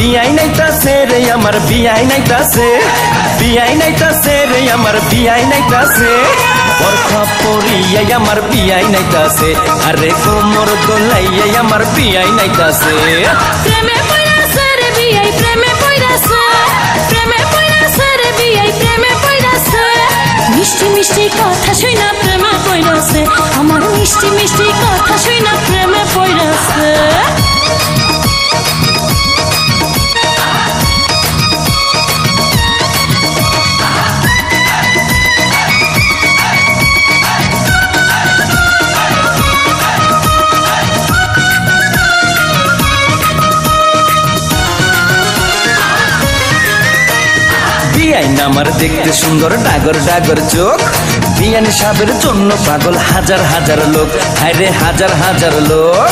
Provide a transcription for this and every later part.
বিয়াই নাইতাছে রে আমার বিয়াই নাইতাছে বিয়াই নাইতাছে রে আমার বিয়াই নাইতাছে বরখা পরিয়াই আমার বিয়াই নাইতাছে আরে কোমর দোলাইয়াই আমার বিয়াই নাইতাছে প্রেমে পড়াছে রে বিয়াই প্রেমে পড়াছে প্রেমে পড়াছে রে বিয়াই প্রেমে পড়াছে মিষ্টি মিষ্টি কথা শুনা প্রেমে পড়াছে আমার মিষ্টি মিষ্টি কথা শুনা প্রেমে পড়াছে বিয়াইন আমার দেখতে সুন্দর ডাগর ডাগর চোখ বিয়ান সাহেবের জন্য পাগল হাজার হাজার লোক আরে হাজার হাজার লোক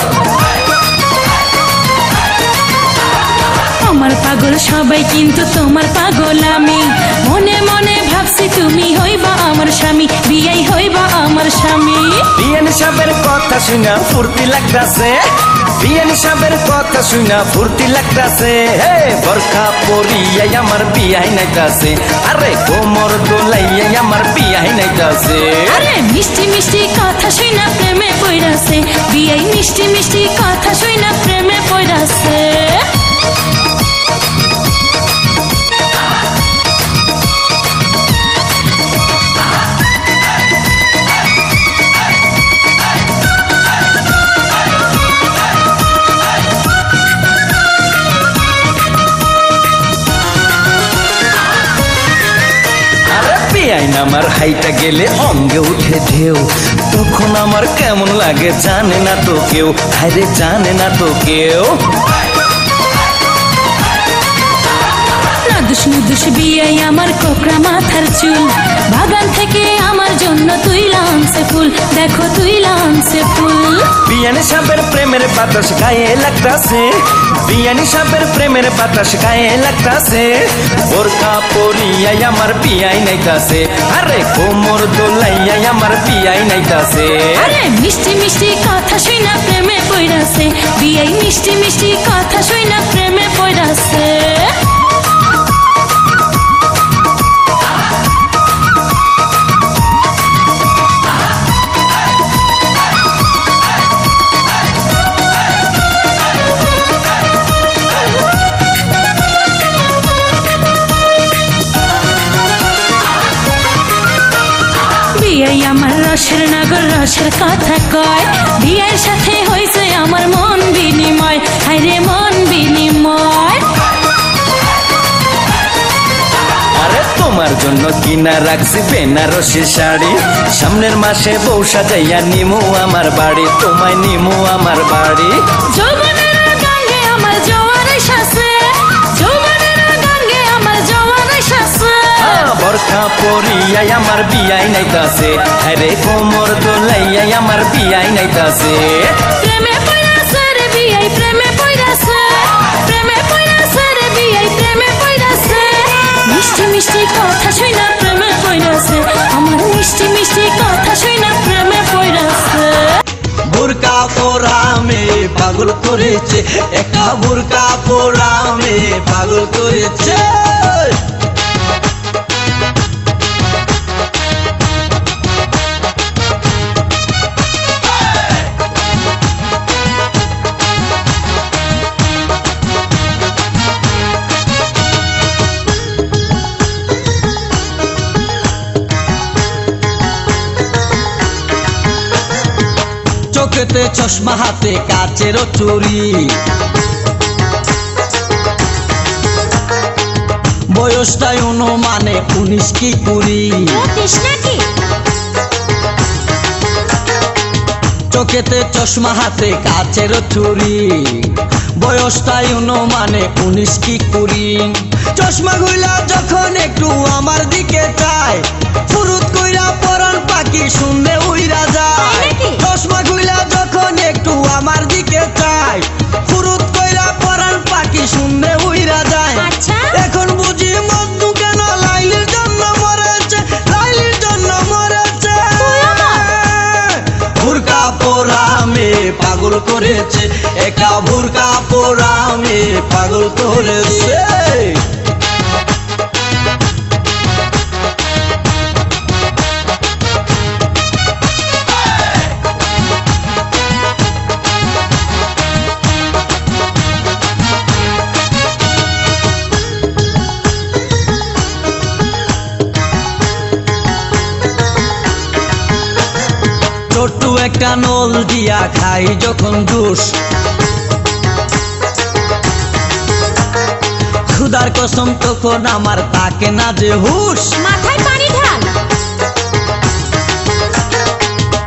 আমার পাগল সবাই কিন্তু তোমার পাগল আমি মনে মনে ভাবছি তুমি হইবা আমার স্বামী বিয়াই হইবা আমার স্বামী বিয়ান সাহেবের কথা শুনা ফুর্তি লাগতাছে বিয়ান সাহেবের কথা শুনা ফুর্তি লাগতাছে হে বরখা পরিয়াই আমার বিয়াই নাইতাছে আরে কোমর দোলাইয়াই আমার বিয়াই নাইতাছে আরে মিষ্টি মিষ্টি কথা শুনা প্রেমে পড়াছে বিয়াই মিষ্টি মিষ্টি কথা শুনা প্রেমে পড়াছে বিয়াইন আমার হাইটা গেলে অঙ্গে উঠে ঢেউ তখন আমার কেমন লাগে জানে না তো কেউ আরে জানে না তো কেউ নাদুস নুদুস বিয়াই আমার কোকড়া মাথার চুল বাগান থেকে আমার জন্য তুইলা আনছে ফুল দেখো তুইলা আনছে ফুল বিয়ান সাহেবের প্রেমের বাতাস গায়ে লাগতাছে বিয়ান সাহেবের প্রেমের বাতাস গায়ে লাগতাছে বোরকা পরিয়াই আমার বিয়াই নাইতাছে আরে কোমর দোলাইয়াই আমার বিয়াই নাইতাছে আরে মিষ্টি মিষ্টি কথা শুনা প্রেমে পড়াছে বিয়াই মিষ্টি মিষ্টি কথা শুনা প্রেমে পড়াছে বিয়াই আমার রসের নগর রসের কথা কয় বিয়ের সাথে হইছে আমার মন বিনিময় হায়রে মন বিনিময় আরে তোমার জন্য কিনা রাখছি বেনারসি শাড়ি সামনের মাসে বউ সাজাইয়া নিমু আমার বাড়ি তোমায় নিমু আমার বাড়ি যৌবনের গাঙ্গে আমার জোয়ার এসেছে যৌবনের গাঙ্গে আমার জোয়ার এসেছে বরখা পরিয়াই আমার বিয়াই নাইতাছে আরে কোমর দোলাইয়াই আমার বিয়াই নাইতাছে প্রেমে পড়াছে রে বিয়াই প্রেমে পড়াছে প্রেমে পড়াছে রে বিয়াই প্রেমে পড়াছে মিষ্টি মিষ্টি কথা শুনা প্রেমে পড়াছে আমার মিষ্টি মিষ্টি কথা শুনা প্রেমে পড়াছে বুরকা পরামে পাগল করেছে একটা বুরকা পরামে পাগল করেছে চোখেতে চশমা হাতে কাচের চুরি বয়সটাই অনুমানে 19 কি 20 চোখেতে চশমা হাতে কাচের চুরি বয়সটাই অনুমানে 19 কি 20 চশমা গুলা যখন একটু আমার দিকে চায় ফুরুত কইরা পরান পাখি শুনলে উইরা যায় চশমা গুলা যখন একটু আমার দিকে চায় ফুরুত কইরা পরান পাখি শুনলে উইরা যায় এখন বুঝি মধু কেন লাইলির জন্য মরেছে লাইলির জন্য মরেছে বুরকা পরামে পাগল করেছে একা বুরকা পরামে পাগল করেছে। ছোট্ট একটা নল দিয়া খাই যখন জুস, খুদার কসম তখন আমার তাকে না যে হুশ। মাথায় পানি ঢাল।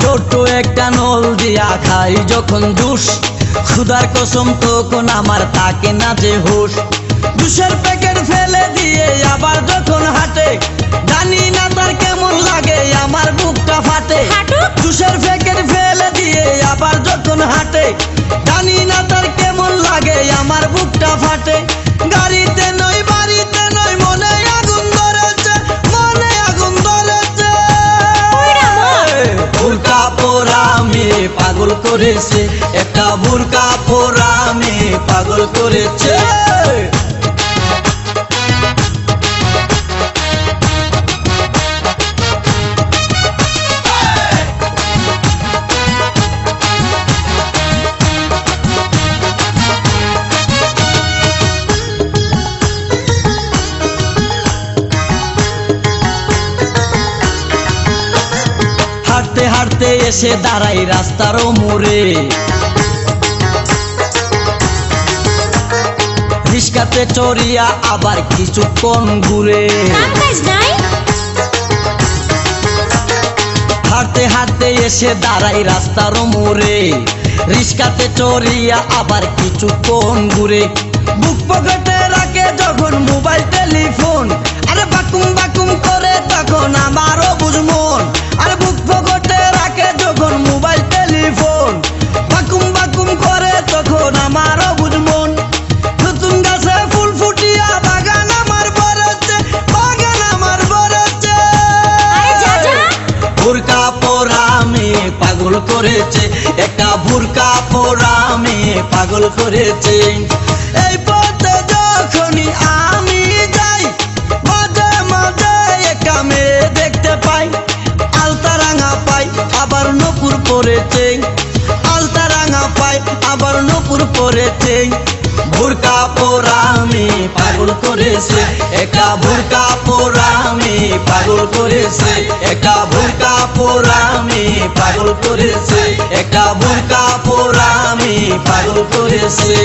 ছোট্ট একটা নল দিয়া খাই যখন জুস, খুদার কসম তখন আমার তাকে না যে হুশ। জুসের প্যাকেট ফেলে দিয়ে আবার যখন হাঁটে, জানি না তার কেমন লাগে আমার বুকটা ফাটে। জুসের প্যাকেট ফেলে দিয়ে আবার যখন হাঁটে, জানি না তার কেমন লাগে আমার বুকটা ফাটে। গাড়িতে নয় বাড়িতে নয় মনে আগুন ধরেছে, মনে আগুন ধরেছে। বুরকা পরা মেয়ে পাগল করেছে, একটা বুরকা পরা মেয়ে পাগল করেছে। হাঁটতে হাঁটতে এসে দাঁড়াই রাস্তার মোড়ে, রিস্কাতে চড়িয়া আবার কিছুক্ষণ ঘুরে। হাঁটতে হাঁটতে এসে দাঁড়াই রাস্তার মোড়ে, রিস্কাতে চড়িয়া আবার কিছুক্ষণ ঘুরে। বুক পকেটে রাখে যখন মোবাইল টেলিফোন, আরে বাকুম বাকুম করে তখন আমারও বুঝমন। আরে বুক পকেটে রাখে যখন মোবাইল টেলিফোন, বাকুম বাকুম করে তখন আমারও বুঝমন। নতুন গাছে ফুল ফুটিয়া বাগান আমার ভরেছে, বাগান আমার ভরেছে। বুরকা পরা মেয়ে পাগল করেছে, একটা বুরকা পরা মেয়ে পাগল করেছে। এই পথে যখনই আমি যাই, মাঝে মাঝে একটা মেয়ে দেখতে পাই, আলতা রাঙা পাই আবার নপুর পরেছে, আলতা রাঙা পাই আবার নপুর পরেছে। বুরকা পরা মেয়ে পাগল করেছে, একটা বুরকা পরা মেয়ে পাগল করেছে, একটা বুরকা পরা মেয়ে পাগল করেছে, একটা বুরকা পরা মেয়ে পাগল করেছে।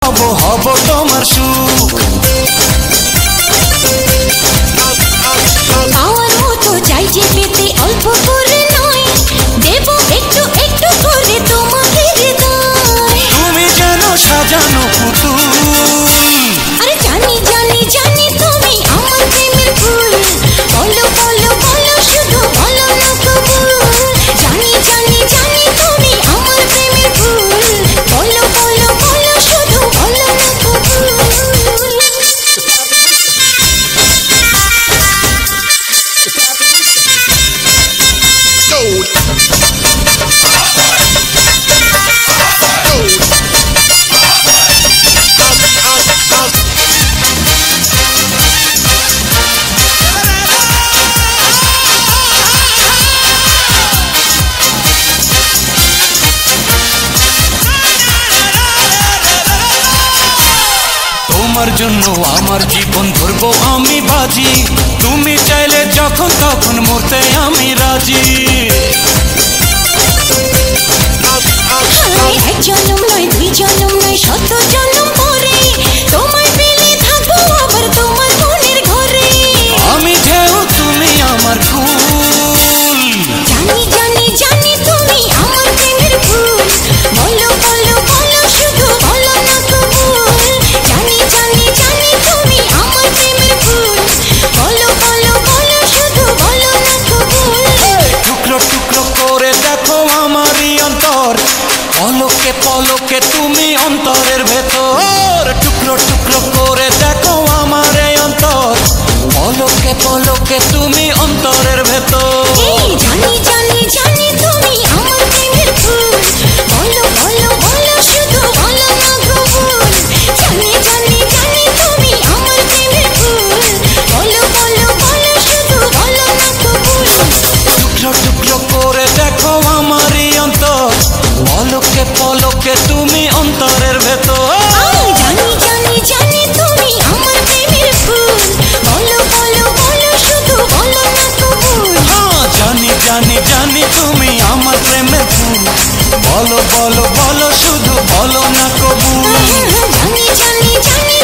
হব হব তোমার সুখ, পাওয়ার মতো চাই যে পেতে অল্প করে নয়, দেব একটু একটু করে তোমাকে হৃদয়। তুমি যেন সাজানো পুতুল, আরে জানি জানি জানি তুমি আমার প্রেমের ফুল, বলো বলো বলো শুধু বলো না কবুল। জানি জানি জানি তুমি আমার প্রেমের ফুল, বলো বলো বলো শুধু বলো না কবুল। তোমার জন্য আমার জীবন ধরবো আমি বাজি, তুমি চাইলে যখন তখন মরতে আমি রাজি। এক জনম নয় দুই জনম নয় শত জনম পরে, তোমায় পেলে থাকবো আবার তোমার মনের ঘরে। আমি ঢেউ তুমি আমার কুল, জানি জানি জানি তুমি আমার প্রেমের ফুল, বলো বলো বলো শুধু বলো না কবুল। জানি জানি জানি তুমি আমার প্রেমের ফুল, বলো বলো বলো শুধু বলো না কবুল। টুকরো টুকরো করে দেখো আমারই অন্তর, পলকে পলকে তুমি অন্তরের ভেতর। টুকরো টুকরো করে দেখো আমার এই অন্তর, পলকে পলকে তুমি অন্তরের ভেতর। এই জানি জানি জানি তুমি আমার প্রেমের ফুল, বলো বলো বলো শুধু বলো না কবুল। জানি বুকে তুমি অন্তরের ভেতর। আমি জানি জানি জানি তুমি আমার প্রেমের ফুল, বলো বলো বলো শুধু বলো না কবুল। হ্যাঁ জানি জানি জানি তুমি আমার প্রেমের ফুল, বলো বলো বলো শুধু বলো না কবুল। জানি জানি জানি